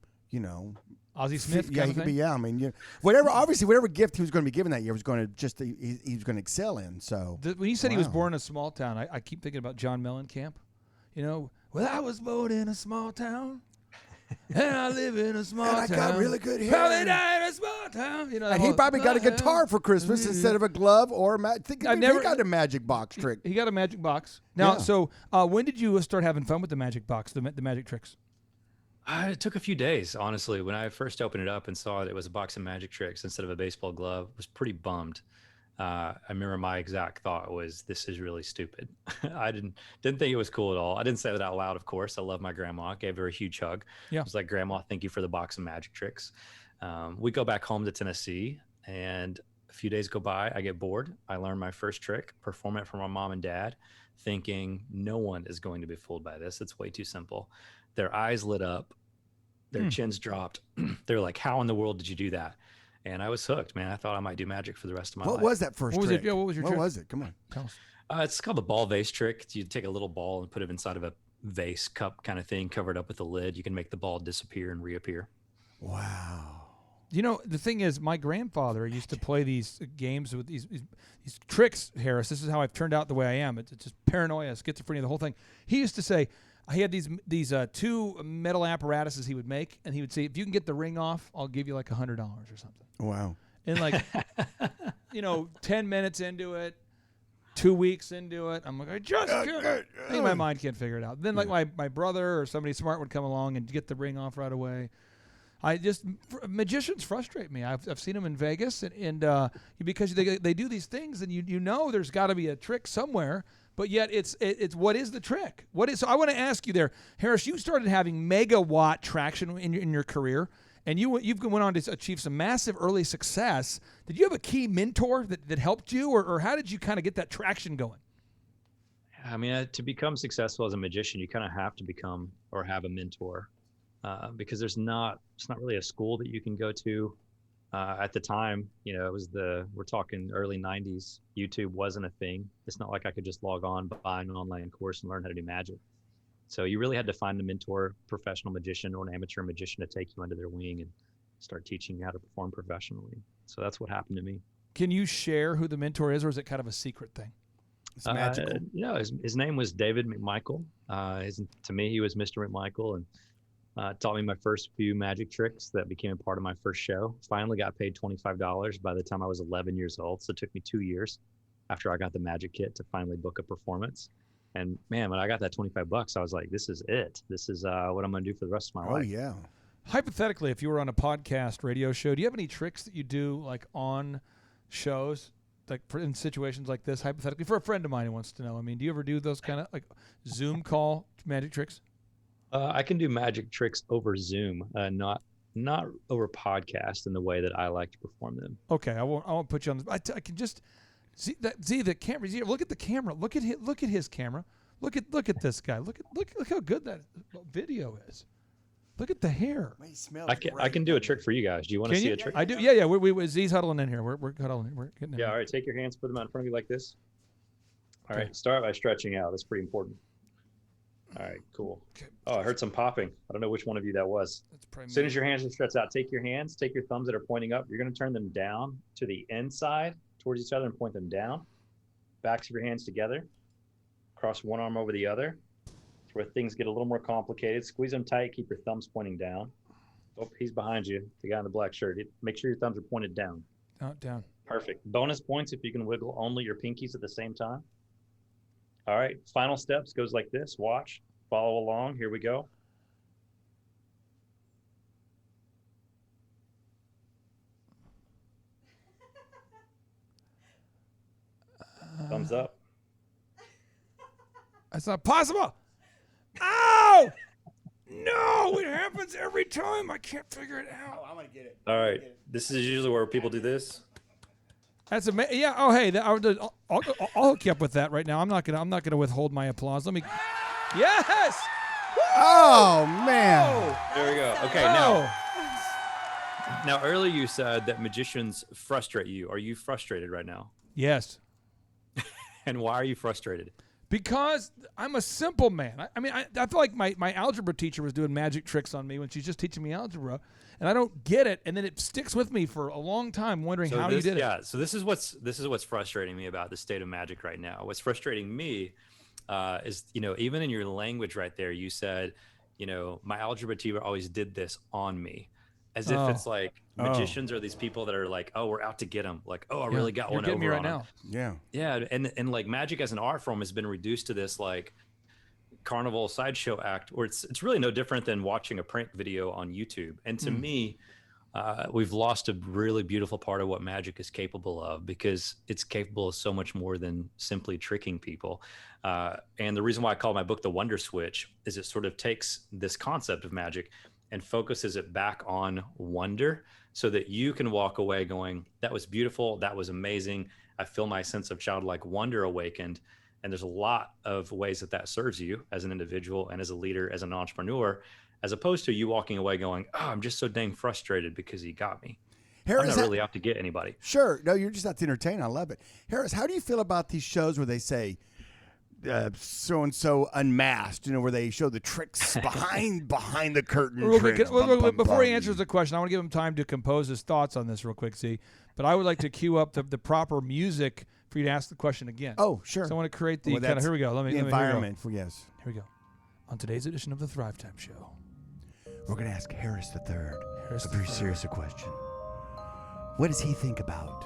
Ozzie Smith. Yeah, he could be. Yeah, I mean, whatever gift he was going to be given that year was going to he was going to excel in. So when you said he was born in a small town, I keep thinking about John Mellencamp. Well, I was born in a small town, and I live in a small town. I got really good hair. Probably died in a small town. And he probably got a guitar for Christmas instead of a glove or he got a magic box trick. He got a magic box. Now, so when did you start having fun with the magic box, the magic tricks? It took a few days, honestly. When I first opened it up and saw it was a box of magic tricks instead of a baseball glove, I was pretty bummed. I remember my exact thought was, this is really stupid. I didn't think it was cool at all. I didn't say that out loud, of course. I love my grandma. Gave her a huge hug. Yeah. I was like, Grandma, thank you for the box of magic tricks. We go back home to Tennessee, and a few days go by. I get bored. I learn my first trick, perform it for my mom and dad, thinking no one is going to be fooled by this. It's way too simple. Their eyes lit up. Their chins dropped. They're like, how in the world did you do that? and I was hooked, man. I thought I might do magic for the rest of my life. What was that first trick? Yeah, what was your trick? What was it? Come on. Tell us. It's called the ball vase trick. You take a little ball and put it inside of a vase cup kind of thing, covered up with a lid. You can make the ball disappear and reappear. Wow. You know, the thing is, my grandfather used to play these games with these tricks, Harris. This is how I've turned out the way I am. It's just paranoia, schizophrenia, the whole thing. He used to say, he had these two metal apparatuses he would make, and he would say, if you can get the ring off, I'll give you like $100 or something. Wow. And like, 10 minutes into it, 2 weeks into it, I'm like, I just can't. I think my mind can't figure it out. Then like my brother or somebody smart would come along and get the ring off right away. Magicians frustrate me. I've seen them in Vegas, and because they do these things, and you know there's got to be a trick somewhere, but yet it's what is the trick? So I want to ask you there, Harris. You started having megawatt traction in your career, and you've went on to achieve some massive early success. Did you have a key mentor that helped you, or how did you kind of get that traction going? I mean, to become successful as a magician, you kind of have to become or have a mentor. Because it's not really a school that you can go to. At the time, it was we're talking early 90s. YouTube wasn't a thing. It's not like I could just log on, buy an online course and learn how to do magic. So you really had to find a mentor, professional magician or an amateur magician to take you under their wing and start teaching you how to perform professionally. So that's what happened to me. Can you share who the mentor is, or is it kind of a secret thing? It's magical. His name was David McMichael. To me, he was Mr. McMichael, and taught me my first few magic tricks that became a part of my first show. Finally got paid $25 by the time I was 11 years old. So it took me 2 years after I got the magic kit to finally book a performance. And man, when I got that $25, I was like, this is it. This is what I'm going to do for the rest of my life. Oh, yeah. Hypothetically, if you were on a podcast radio show, do you have any tricks that you do like on shows, like in situations like this, hypothetically, for a friend of mine who wants to know? I mean, do you ever do those kind of like Zoom call magic tricks? I can do magic tricks over Zoom, not over podcast in the way that I like to perform them. Okay, I won't put you on. I can just see the camera. Look at the camera. Look at his camera. Look at this guy. Look how good that video is. Look at the hair. I can do a trick for you guys. Do you want to see a trick? I do. Yeah. Z's huddling in here. We're huddling. We're getting in. Yeah. All right. Take your hands, put them out in front of you like this. All right. Start by stretching out. That's pretty important. All right, cool. Okay. Oh, I heard some popping. I don't know which one of you that was. As soon as your hands are stretched out, take your thumbs that are pointing up. You're going to turn them down to the inside towards each other and point them down. Backs of your hands together. Cross one arm over the other. That's where things get a little more complicated. Squeeze them tight. Keep your thumbs pointing down. Oh, he's behind you, the guy in the black shirt. Make sure your thumbs are pointed down. Down. Perfect. Bonus points if you can wiggle only your pinkies at the same time. All right, final steps goes like this. Watch, follow along. Here we go. Thumbs up. That's not possible. Ow! No, it happens every time. I can't figure it out. Oh, I'm going to get it. All right, this is usually where people do this. That's amazing. Yeah. Oh, hey, I'll hook you up with that right now. I'm not gonna withhold my applause. Let me. Yes. Oh man. There we go. Okay. Now earlier you said that magicians frustrate you. Are you frustrated right now? Yes. And why are you frustrated? Because I'm a simple man. I mean, I feel like my algebra teacher was doing magic tricks on me when she's just teaching me algebra, and I don't get it, and then it sticks with me for a long time, wondering how you did it. Yeah. So this is what's frustrating me about the state of magic right now. What's frustrating me is, even in your language right there, you said, my algebra teacher always did this on me. As if it's like magicians are these people that are like, oh, we're out to get them. Like, oh, I really got one over me right on now. Them. Yeah. And like magic as an art form has been reduced to this like carnival sideshow act where it's really no different than watching a prank video on YouTube. And to me, we've lost a really beautiful part of what magic is capable of, because it's capable of so much more than simply tricking people. And the reason why I call my book The Wonder Switch is it sort of takes this concept of magic and focuses it back on wonder, so that you can walk away going, that was beautiful, that was amazing. I feel my sense of childlike wonder awakened. And there's a lot of ways that serves you as an individual and as a leader, as an entrepreneur, as opposed to you walking away going, oh, I'm just so dang frustrated because he got me. Harris, I'm not really out to get anybody. Sure. No, you're just out to entertain. I love it. Harris, how do you feel about these shows where they say so-and-so unmasked, where they show the tricks behind the curtain? Real quick, before he answers the question, I want to give him time to compose his thoughts on this real quick, see. But I would like to cue up the proper music for you to ask the question again. Oh, sure. So I want to create the kind of, here we go. The environment. Yes. Here we go. On today's edition of the Thrive Time Show, we're going to ask Harris III a very serious question. What does he think about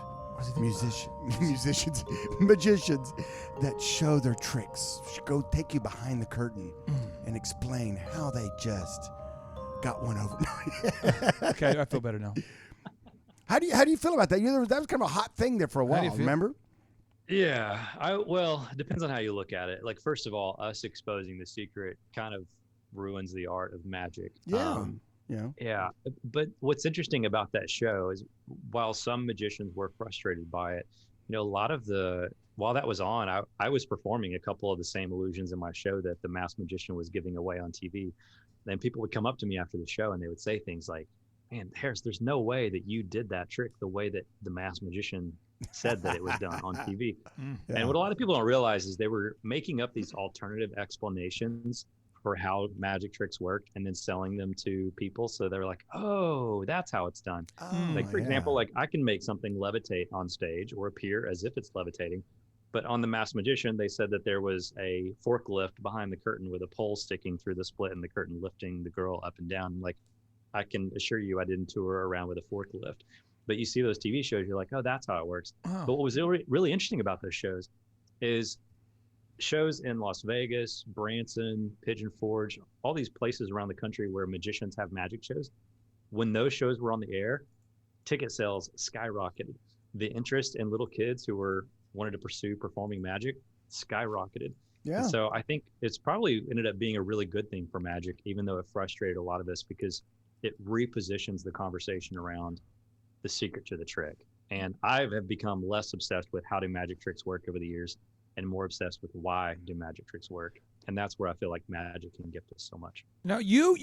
magicians that show their tricks? Go take you behind the curtain and explain how they just got one over. Okay, I feel better now. How do you feel about that? That was kind of a hot thing there for a while. Remember? Yeah. Well, it depends on how you look at it. Like, first of all, us exposing the secret kind of ruins the art of magic. Yeah. Yeah. But what's interesting about that show is while some magicians were frustrated by it, a lot of while that was on, I was performing a couple of the same illusions in my show that the masked magician was giving away on TV. Then people would come up to me after the show and they would say things like, "Man, Harris, there's no way that you did that trick the way that the masked magician said that it was done on TV." Yeah. And what a lot of people don't realize is they were making up these alternative explanations for how magic tricks worked and then selling them to people. So they're like, "Oh, that's how it's done." For example, like I can make something levitate on stage or appear as if it's levitating. But on the Masked Magician, they said that there was a forklift behind the curtain with a pole sticking through the split in the curtain, lifting the girl up and down. Like, I can assure you I didn't tour around with a forklift. But you see those TV shows, you're like, oh, that's how it works. Oh. But what was really interesting about those shows is shows in Las Vegas, Branson, Pigeon Forge, all these places around the country where magicians have magic shows. When those shows were on the air, ticket sales skyrocketed. The interest in little kids who wanted to pursue performing magic skyrocketed. Yeah. And so I think it's probably ended up being a really good thing for magic, even though it frustrated a lot of us because it repositions the conversation around the secret to the trick. And I have become less obsessed with how do magic tricks work over the years and more obsessed with why do magic tricks work. And that's where I feel like magic can gift us so much. Now, you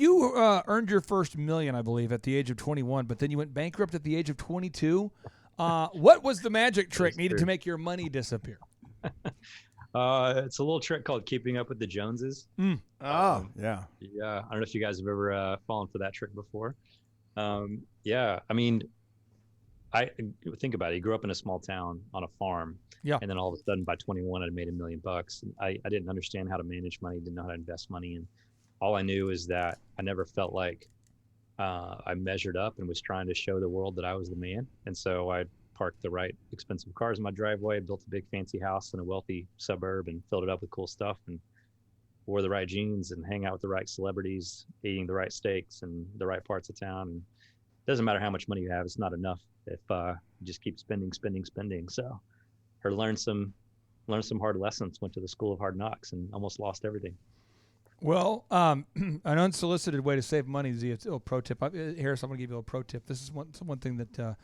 earned your first $1 million, I believe, at the age of 21, but then you went bankrupt at the age of 22. What was the magic trick needed to make your money disappear? It's a little trick called keeping up with the Joneses. Yeah. Yeah. I don't know if you guys have ever fallen for that trick before. Yeah. I mean, I think about it. You grew up in a small town on a farm. Yeah. And then all of a sudden by 21, I'd made $1 million. And I didn't understand how to manage money, didn't know how to invest money. And all I knew is that I never felt like I measured up and was trying to show the world that I was the man. And so I parked the right expensive cars in my driveway, built a big fancy house in a wealthy suburb and filled it up with cool stuff and wore the right jeans and hang out with the right celebrities, eating the right steaks and the right parts of town. And it doesn't matter how much money you have. It's not enough if you just keep spending. So I learned some hard lessons, went to the school of hard knocks and almost lost everything. Well, an unsolicited way to save money is a little pro tip. Harris, I'm going to give you a pro tip. This is one thing that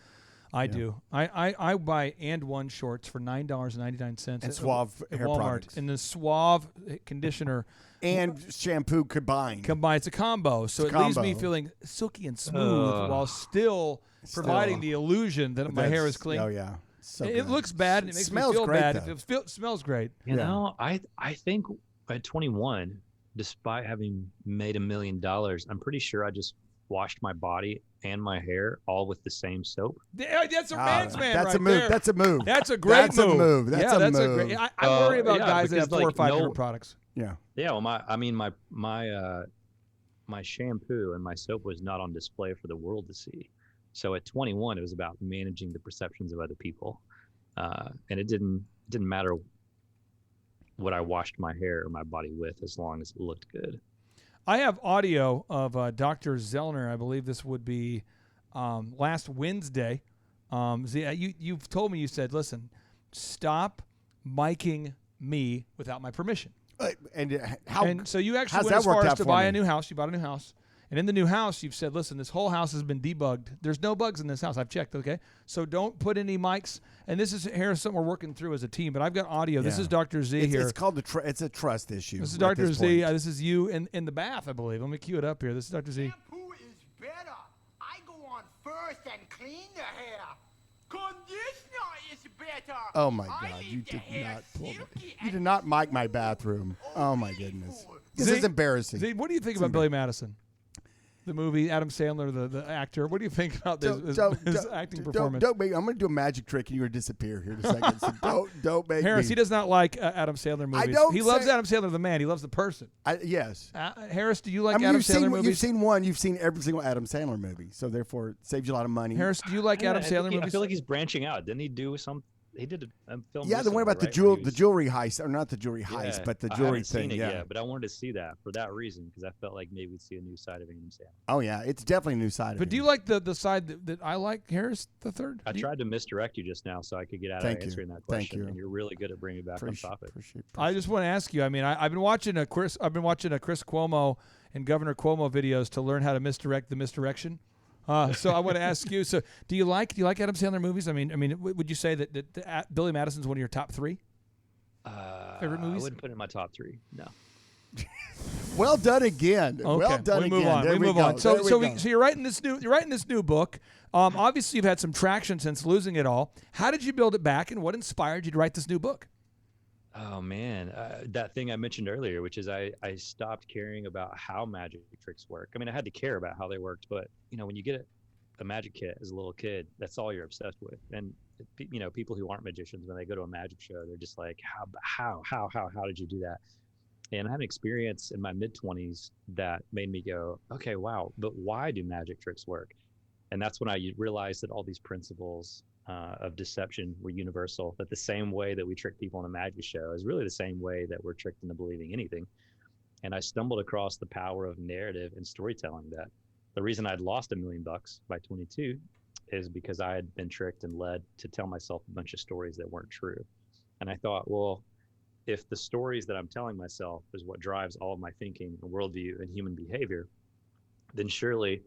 I do. I buy And One shorts for $9.99 and Suave at hair Walmart. products. And the Suave conditioner and shampoo combined. It's a combo, so it leaves me feeling silky and smooth while still providing the illusion that my hair is clean. Oh yeah, so it looks bad and it makes me feel bad. It smells great. You know, I think at 21, despite having made $1 million, I'm pretty sure I just washed my body and my hair all with the same soap. Yeah, that's a man's man. That's right a move. there. That's a move. That's a great move. That's a great. I worry about guys that have 4 or 5 different products. Yeah. Yeah. Well, my shampoo and my soap was not on display for the world to see. So at 21, it was about managing the perceptions of other people, and it didn't matter what I washed my hair or my body with, as long as it looked good. I have audio of Dr. Zellner. I believe this would be last Wednesday. You've told me, you said, listen, stop miking me without my permission. And so you actually went as far as to buy a new house. You bought a new house. And in the new house, you've said, listen, this whole house has been debugged. There's no bugs in this house. I've checked, okay? So don't put any mics. And this is something we're working through as a team. But I've got audio. Yeah. This is Dr. Z here. It's called it's a trust issue. This is Dr. Z. This is you in the bath, I believe. Let me cue it up here. This is Dr. Z. Shampoo is better. I go on first and clean the hair. Conditioner is better. Oh my God! You did not pull me. You did not mic my bathroom. Oh my goodness! This is embarrassing. Zeke, what do you think about Billy Madison? The movie, Adam Sandler, the actor. What do you think about his acting performance? Don't make. I'm going to do a magic trick, and you're going to disappear here in a second. So don't make Harris, me. he does not like Adam Sandler movies. He loves Adam Sandler, the man. He loves the person. Yes. Harris, do you like Adam Sandler movies? You've seen one. You've seen every single Adam Sandler movie, so therefore it saves you a lot of money. Harris, do you like Adam Sandler movies? I feel like he's branching out. Didn't he do some? He did a film. Yeah, the one about the jewelry heist, or not the jewelry heist, but the jewelry thing. Seen it yet, but I wanted to see that for that reason because I felt like maybe we'd see a new side of Adam Sandler. Oh yeah, it's definitely a new side of him. But do you like the side that I like, Harris the third? I tried to misdirect you just now so I could get out of answering that question. Thank you. And you're really good at bringing me back on topic. I just want to ask you. I mean, I've been watching a Chris Cuomo and Governor Cuomo videos to learn how to misdirect the misdirection. So I want to ask you. So do you like Adam Sandler movies? I mean, would you say that Billy Madison's one of your top three favorite movies? I wouldn't put it in my top three. No. Well done again. Okay. Well done Move again. on. There we move go. on. So you're writing this new book. Obviously you've had some traction since losing it all. How did you build it back, and what inspired you to write this new book? Oh man, that thing I mentioned earlier, which is I stopped caring about how magic tricks work. I mean, I had to care about how they worked, but when you get a magic kit as a little kid, that's all you're obsessed with. And people who aren't magicians, when they go to a magic show, they're just like, how did you do that? And I had an experience in my mid-20s that made me go, okay, wow, but why do magic tricks work? And that's when I realized that all these principles of deception were universal, that the same way that we trick people in a magic show is really the same way that we're tricked into believing anything. And I stumbled across the power of narrative and storytelling, that the reason I'd lost $1 million by 22 is because I had been tricked and led to tell myself a bunch of stories that weren't true. And I thought, well, if the stories that I'm telling myself is what drives all of my thinking and worldview and human behavior, then surely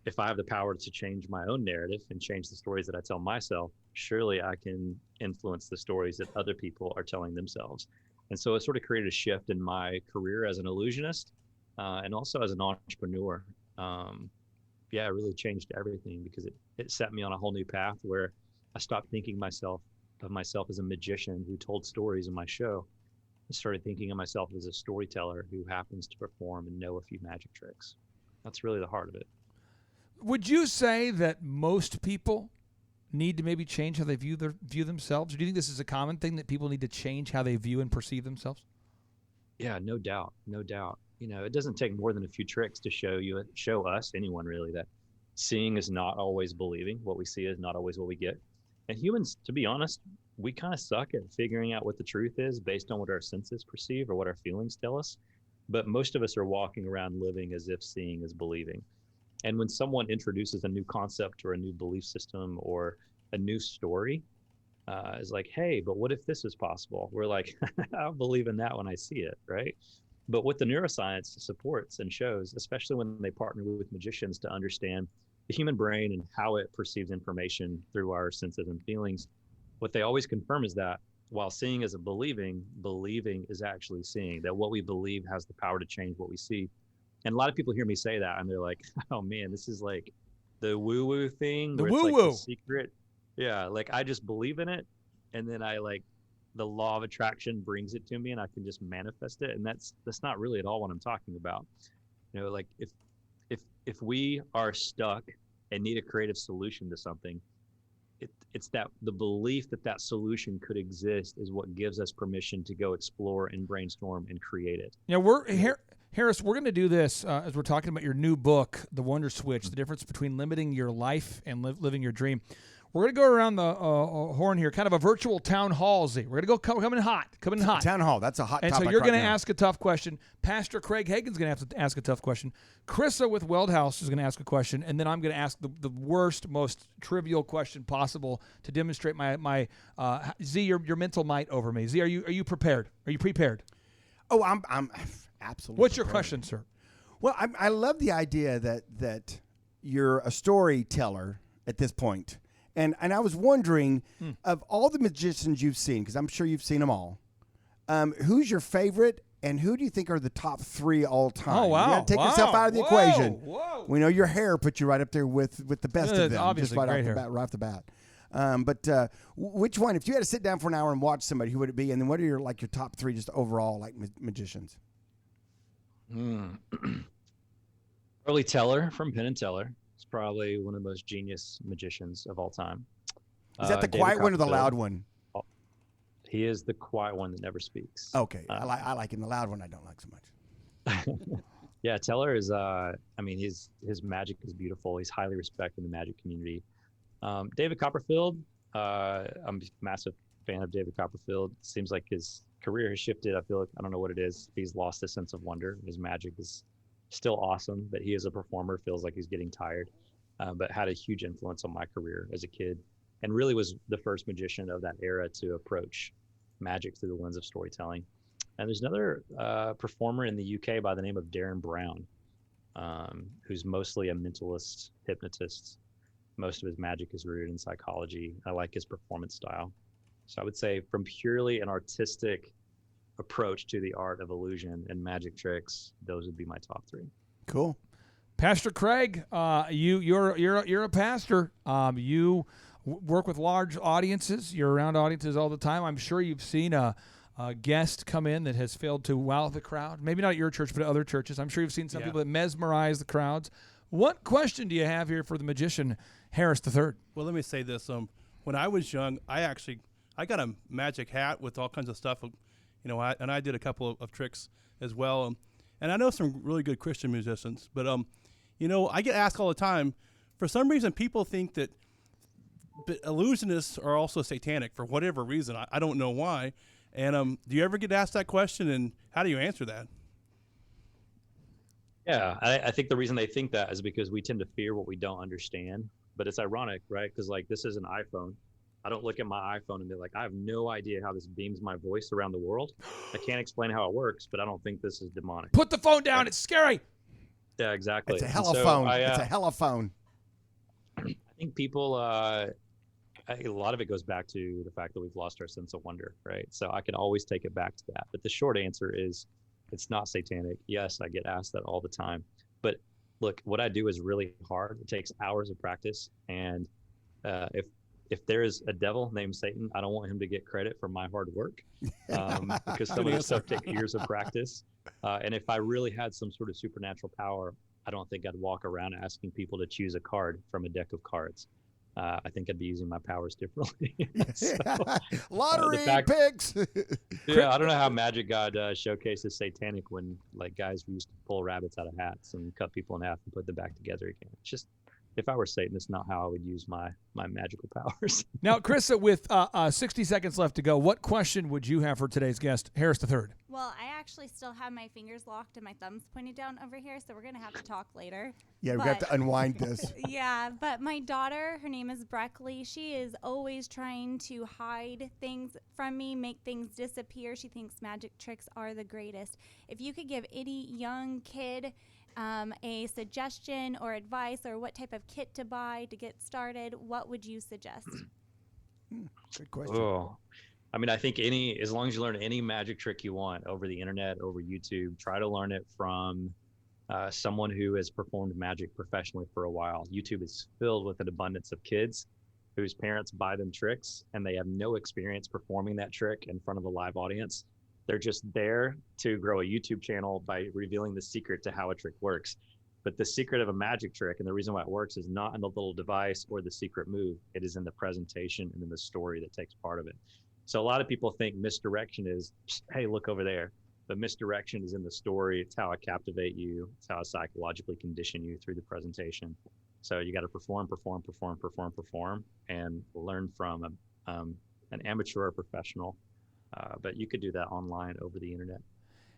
if I have the power to change my own narrative and change the stories that I tell myself, surely I can influence the stories that other people are telling themselves. And so it sort of created a shift in my career as an illusionist and also as an entrepreneur. It really changed everything because it set me on a whole new path where I stopped thinking of myself as a magician who told stories in my show. I started thinking of myself as a storyteller who happens to perform and know a few magic tricks. That's really the heart of it. Would you say that most people need to maybe change how they view themselves? Or do you think this is a common thing that people need to change how they view and perceive themselves? Yeah, no doubt. It doesn't take more than a few tricks to show us, anyone really, that seeing is not always believing. What we see is not always what we get. And humans, to be honest, we kind of suck at figuring out what the truth is based on what our senses perceive or what our feelings tell us. But most of us are walking around living as if seeing is believing. And when someone introduces a new concept or a new belief system or a new story, is like, hey, but what if this is possible? We're like, I'll believe in that when I see it, right? But what the neuroscience supports and shows, especially when they partner with magicians to understand the human brain and how it perceives information through our senses and feelings, what they always confirm is that while seeing is a believing is actually seeing, that what we believe has the power to change what we see. And a lot of people hear me say that and they're like, oh man, this is like the woo-woo thing. The woo-woo. It's like the secret. Yeah, like I just believe in it. And then the law of attraction brings it to me and I can just manifest it. And that's not really at all what I'm talking about. Like if we are stuck and need a creative solution to something, it's that the belief that solution could exist is what gives us permission to go explore and brainstorm and create it. Yeah, Harris, we're going to do this as we're talking about your new book, The Wonder Switch, the difference between limiting your life and living your dream. We're going to go around the horn here, kind of a virtual town hall, Z. We're going to go coming hot. Town hall, that's a hot topic. And so you're going to now. ask a tough question. Pastor Craig Hagan's going to have to ask a tough question. Chrissa with Weldhouse is going to ask a question, and then I'm going to ask the worst, most trivial question possible to demonstrate my Z, your mental might over me. Z, are you prepared? Are you prepared? Oh, I'm absolutely. What's your prepared. question, sir? Well, I love the idea that you're a storyteller at this point. And I was wondering, of all the magicians you've seen, because I'm sure you've seen them all, who's your favorite And who do you think are the top 3 all time? Oh, wow. You got to take yourself out of the Whoa. equation. Whoa. We know your hair put you right up there with the best of them. Obviously, just right great off the hair. bat. Right off the bat. But which one? If you had to sit down for an hour and watch somebody, who would it be? And then what are your top 3 just overall magicians? Probably Teller from Penn and Teller. He's probably one of the most genius magicians of all time. Is that the David quiet one or the Copperfield. loud one? He is the quiet one that never speaks. Okay, I like him. The loud one I don't like so much. Yeah, Teller is. His magic is beautiful. He's highly respected in the magic community. David Copperfield. I'm a massive fan of David Copperfield. Seems like his career has shifted. I feel like I don't know what it is. He's lost a sense of wonder. His magic is still awesome, but he as a performer feels like he's getting tired. But had a huge influence on my career as a kid, and really was the first magician of that era to approach magic through the lens of storytelling. And there's another performer in the UK by the name of Darren Brown, who's mostly a mentalist, hypnotist. Most of his magic is rooted in psychology. I like his performance style. So I would say from purely an artistic approach to the art of illusion and magic tricks, those would be my top 3. Cool. Pastor Craig, you're a pastor. You work with large audiences. You're around audiences all the time. I'm sure you've seen a guest come in that has failed to wow the crowd. Maybe not at your church, but at other churches. I'm sure you've seen some people that mesmerize the crowds. What question do you have here for the magician Harris III? Well, let me say this. When I was young, I got a magic hat with all kinds of stuff, and I did a couple of tricks as well. And I know some really good Christian musicians, but I get asked all the time. For some reason, people think that illusionists are also satanic for whatever reason. I don't know why. And do you ever get asked that question, and how do you answer that? Yeah, I think the reason they think that is because we tend to fear what we don't understand. But it's ironic, right? Because this is an iPhone. I don't look at my iPhone and be like, I have no idea how this beams my voice around the world. I can't explain how it works, but I don't think this is demonic. Put the phone down. It's scary. Yeah, exactly. It's a heliphone. It's a heliphone. I think people, a lot of it goes back to the fact that we've lost our sense of wonder, right? So I can always take it back to that. But the short answer is it's not satanic. Yes, I get asked that all the time. But look, what I do is really hard. It takes hours of practice. And if there is a devil named Satan, I don't want him to get credit for my hard work because some of this stuff takes years of practice. And if I really had some sort of supernatural power, I don't think I'd walk around asking people to choose a card from a deck of cards. I think I'd be using my powers differently. Lottery picks. Yeah, I don't know how Magic God showcases satanic when guys used to pull rabbits out of hats and cut people in half and put them back together again. It's just, if I were Satan, it's not how I would use my magical powers. Now, Krista, with 60 seconds left to go, what question would you have for today's guest, Harris III? Well, I actually still have my fingers locked and my thumbs pointed down over here, so we're going to have to talk later. Yeah, we're going to have to unwind this. Yeah, but my daughter, her name is Breckley, she is always trying to hide things from me, make things disappear. She thinks magic tricks are the greatest. If you could give any young kid a suggestion or advice or what type of kit to buy to get started, what would you suggest? Good question. Oh, I think as long as you learn any magic trick you want over the internet, over YouTube, try to learn it from someone who has performed magic professionally for a while. YouTube is filled with an abundance of kids whose parents buy them tricks and they have no experience performing that trick in front of a live audience. They're just there to grow a YouTube channel by revealing the secret to how a trick works. But the secret of a magic trick and the reason why it works is not in the little device or the secret move. It is in the presentation and in the story that takes part of it. So a lot of people think misdirection is, hey, look over there. But misdirection is in the story. It's how I captivate you. It's how I psychologically condition you through the presentation. So you got to perform, and learn from an amateur or professional. But you could do that online over the internet.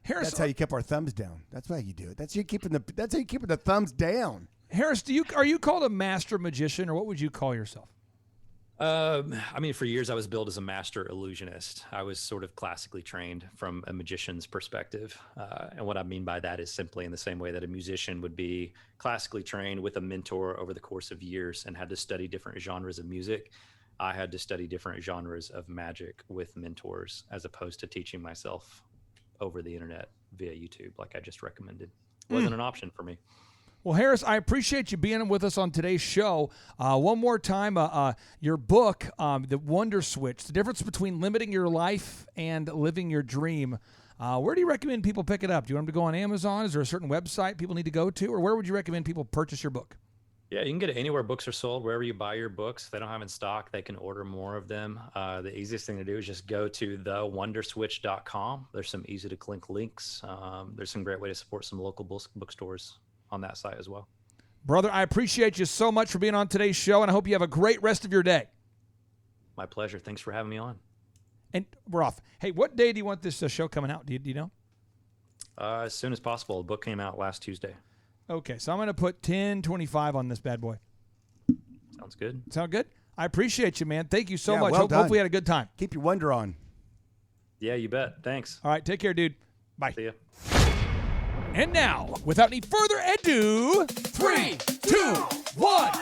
Harris, that's how you keep our thumbs down. That's how you do it. That's how you keeping the thumbs down. Harris, are you called a master magician, or what would you call yourself? For years I was billed as a master illusionist. I was sort of classically trained from a magician's perspective. And what I mean by that is simply in the same way that a musician would be classically trained with a mentor over the course of years and had to study different genres of music. I had to study different genres of magic with mentors as opposed to teaching myself over the internet via YouTube, like I just recommended. It wasn't an option for me. Well, Harris, I appreciate you being with us on today's show. One more time, your book, The Wonder Switch, the difference between limiting your life and living your dream. Where do you recommend people pick it up? Do you want them to go on Amazon? Is there a certain website people need to go to? Or where would you recommend people purchase your book? Yeah, you can get it anywhere books are sold, wherever you buy your books. If they don't have in stock, they can order more of them. The easiest thing to do is just go to thewonderswitch.com. There's some easy to click links. There's some great way to support some local bookstores on that site as well. Brother, I appreciate you so much for being on today's show, and I hope you have a great rest of your day. My pleasure. Thanks for having me on. And we're off. Hey, what day do you want this show coming out? Do you know? As soon as possible. The book came out last Tuesday. Okay, so I'm going to put 10/25 on this bad boy. Sounds good. Sound good? I appreciate you, man. Thank you so much. Well done. Hopefully you had a good time. Keep your wonder on. Yeah, you bet. Thanks. All right, take care, dude. Bye. See ya. And now, without any further ado, 3, 2, 1.